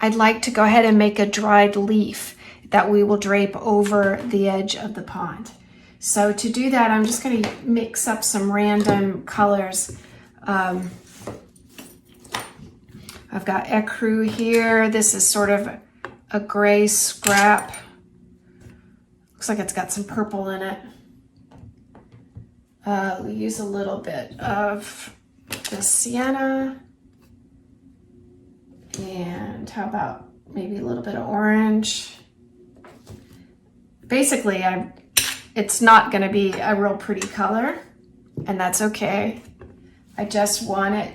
I'd like to go ahead and make a dried leaf that we will drape over the edge of the pond. So to do that, I'm just going to mix up some random colors. I've got ecru here. This is sort of a gray scrap. Looks like it's got some purple in it. We'll use a little bit of the sienna. And how about maybe a little bit of orange? Basically, it's not going to be a real pretty color, and that's okay. I just want it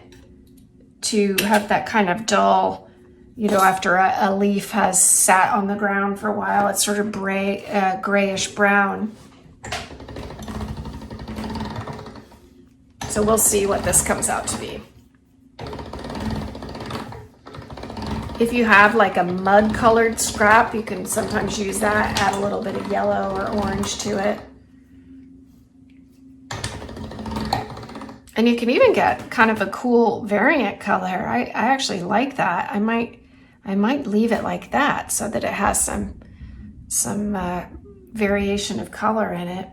to have that kind of dull, you know, after a leaf has sat on the ground for a while, it's sort of grayish brown. So we'll see what this comes out to be. If you have like a mud colored scrap, you can sometimes use that, add a little bit of yellow or orange to it. And you can even get kind of a cool variant color. I actually like that. I might leave it like that so that it has some variation of color in it.